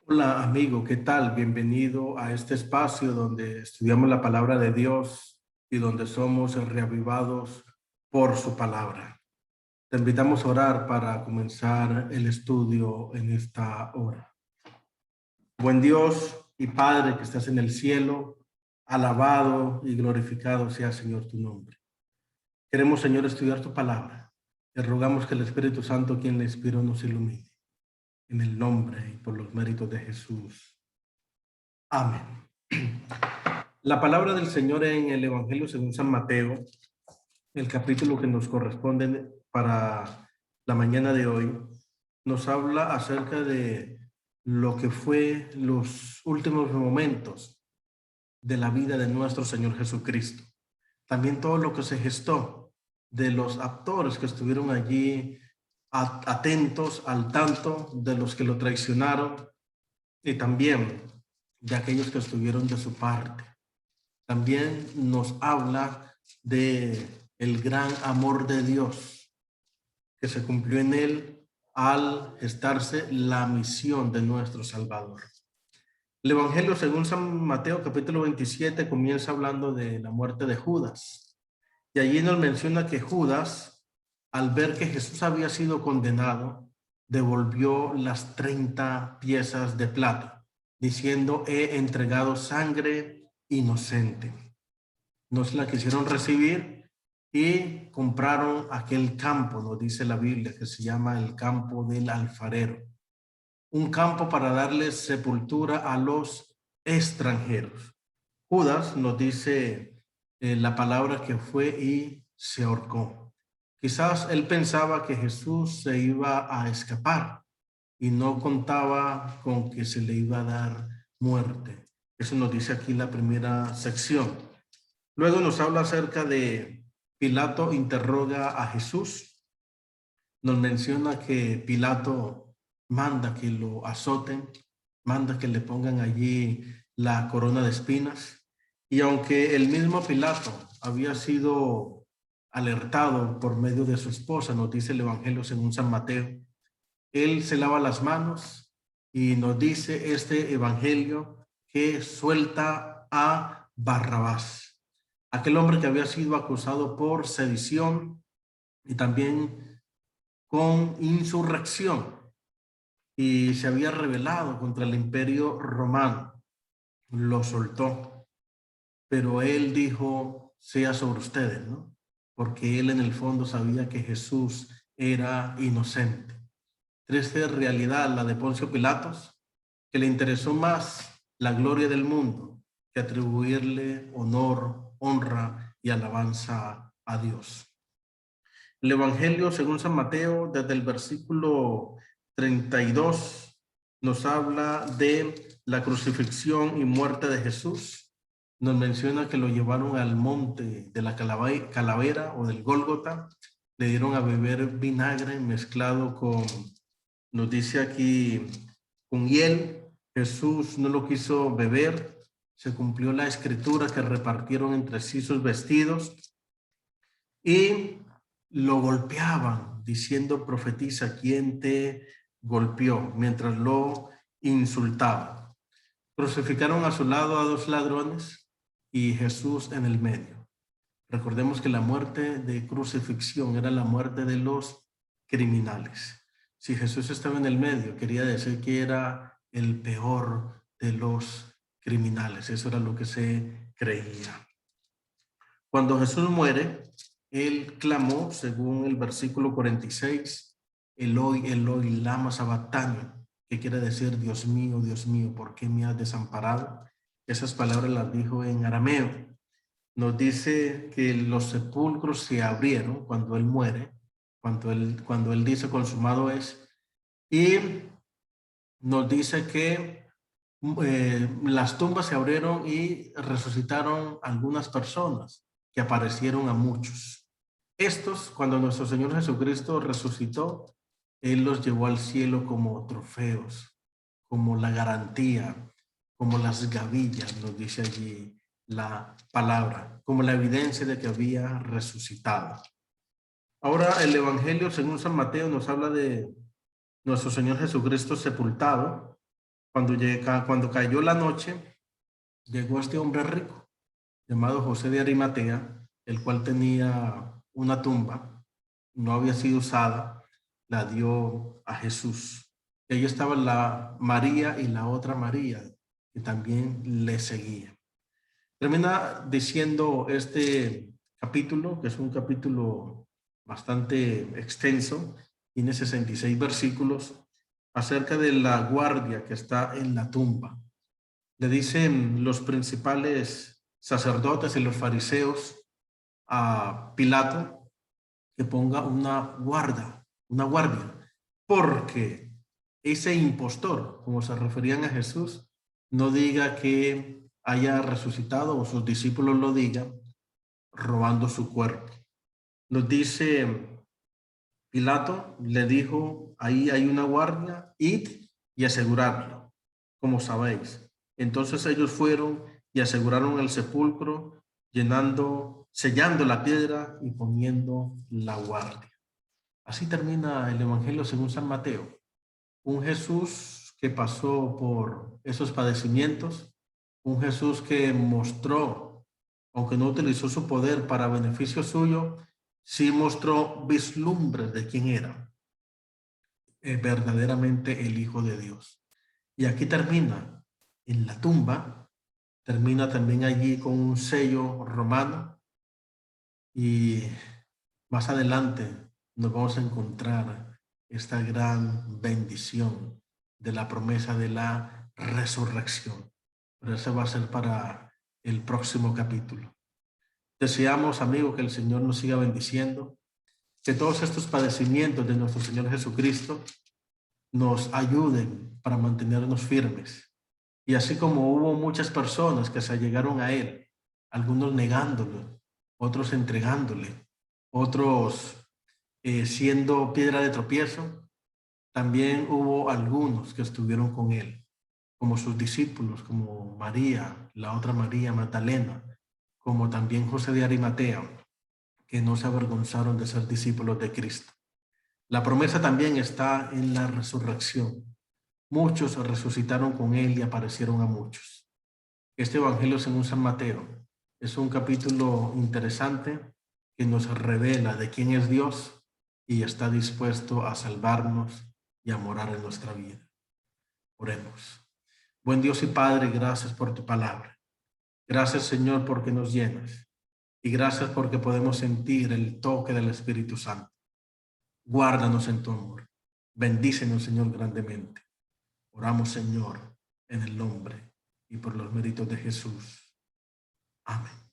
Hola amigo, ¿qué tal? Bienvenido a este espacio donde estudiamos la palabra de Dios y donde somos reavivados por su palabra. Te invitamos a orar para comenzar el estudio en esta hora. Buen Dios y Padre que estás en el cielo, alabado y glorificado sea, Señor, tu nombre. Queremos, Señor, estudiar tu palabra. Te rogamos que el Espíritu Santo, quien le inspiró, nos ilumine. En el nombre y por los méritos de Jesús. Amén. La palabra del Señor en el Evangelio según San Mateo, el capítulo que nos corresponde para la mañana de hoy, nos habla acerca de lo que fue los últimos momentos de la vida de nuestro Señor Jesucristo. También todo lo que se gestó de los actores que estuvieron allí atentos al tanto de los que lo traicionaron y también de aquellos que estuvieron de su parte. También nos habla de el gran amor de Dios que se cumplió en él al gestarse la misión de nuestro Salvador. El Evangelio según San Mateo capítulo 27 comienza hablando de la muerte de Judas. Y allí nos menciona que Judas, al ver que Jesús había sido condenado, devolvió las 30 piezas de plata, diciendo: he entregado sangre inocente. No se la quisieron recibir y compraron aquel campo, nos dice la Biblia, que se llama el campo del alfarero. Un campo para darles sepultura a los extranjeros. Judas nos dice la palabra que fue y se ahorcó. Quizás él pensaba que Jesús se iba a escapar y no contaba con que se le iba a dar muerte. Eso nos dice aquí la primera sección. Luego nos habla acerca de Pilato interroga a Jesús. Nos menciona que Pilato manda que lo azoten, manda que le pongan allí la corona de espinas. Y aunque el mismo Pilato había sido alertado por medio de su esposa, nos dice el Evangelio según San Mateo, él se lava las manos y nos dice este Evangelio que suelta a Barrabás, aquel hombre que había sido acusado por sedición y también con insurrección y se había rebelado contra el imperio romano. Lo soltó, pero él dijo: sea sobre ustedes, ¿no? Porque él en el fondo sabía que Jesús era inocente. Triste realidad la de Poncio Pilatos, que le interesó más la gloria del mundo que atribuirle honor, honra y alabanza a Dios. El Evangelio según San Mateo, desde el versículo 32, nos habla de la crucifixión y muerte de Jesús. Nos menciona que lo llevaron al monte de la calavera o del Gólgota, le dieron a beber vinagre mezclado con, nos dice aquí, con hiel. Jesús no lo quiso beber, se cumplió la escritura que repartieron entre sí sus vestidos y lo golpeaban diciendo: profetiza, ¿quién te golpeó? Mientras lo insultaban. Crucificaron a su lado a dos ladrones y Jesús en el medio. Recordemos que la muerte de crucifixión era la muerte de los criminales. Si Jesús estaba en el medio, quería decir que era el peor de los criminales. Eso era lo que se creía. Cuando Jesús muere, él clamó, según el versículo 46, Eloi, Eloi, lama sabactani, que quiere decir: Dios mío, ¿por qué me has desamparado? Esas palabras las dijo en arameo. Nos dice que los sepulcros se abrieron cuando él muere, cuando él dice consumado es, y nos dice que las tumbas se abrieron y resucitaron algunas personas que aparecieron a muchos. Estos, cuando nuestro Señor Jesucristo resucitó, Él los llevó al cielo como trofeos, como la garantía, como las gavillas, nos dice allí la palabra, como la evidencia de que había resucitado. Ahora el Evangelio según San Mateo nos habla de nuestro Señor Jesucristo sepultado. Cuando cayó la noche, llegó este hombre rico llamado José de Arimatea, el cual tenía una tumba, no había sido usada, la dio a Jesús. Y ahí estaba la María y la otra María, que también le seguía. Termina diciendo este capítulo, que es un capítulo bastante extenso, tiene 66 versículos, acerca de la guardia que está en la tumba. Le dicen los principales sacerdotes y los fariseos a Pilato que ponga una guardia, porque ese impostor, como se referían a Jesús, no diga que haya resucitado o sus discípulos lo digan, robando su cuerpo. Nos dice Pilato, le dijo, ahí hay una guardia, id y aseguradlo, como sabéis. Entonces ellos fueron y aseguraron el sepulcro, sellando la piedra y poniendo la guardia. Así termina el Evangelio según San Mateo. Un Jesús que pasó por esos padecimientos, un Jesús que mostró, aunque no utilizó su poder para beneficio suyo, sí mostró vislumbres de quién era verdaderamente el Hijo de Dios. Y aquí termina, en la tumba, termina también allí con un sello romano y más adelante nos vamos a encontrar esta gran bendición de la promesa de la resurrección. Pero eso va a ser para el próximo capítulo. Deseamos, amigo, que el Señor nos siga bendiciendo, que todos estos padecimientos de nuestro Señor Jesucristo nos ayuden para mantenernos firmes. Y así como hubo muchas personas que se allegaron a Él, algunos negándolo, otros entregándole, otros siendo piedra de tropiezo, también hubo algunos que estuvieron con Él, como sus discípulos, como María, la otra María Magdalena, como también José de Arimatea, que no se avergonzaron de ser discípulos de Cristo. La promesa también está en la resurrección. Muchos resucitaron con Él y aparecieron a muchos. Este Evangelio según San Mateo es un capítulo interesante que nos revela de quién es Dios y está dispuesto a salvarnos y a morar en nuestra vida. Oremos. Buen Dios y Padre, gracias por tu palabra. Gracias, Señor, porque nos llenas. Y gracias porque podemos sentir el toque del Espíritu Santo. Guárdanos en tu amor. Bendícenos, Señor, grandemente. Oramos, Señor, en el nombre y por los méritos de Jesús. Amén.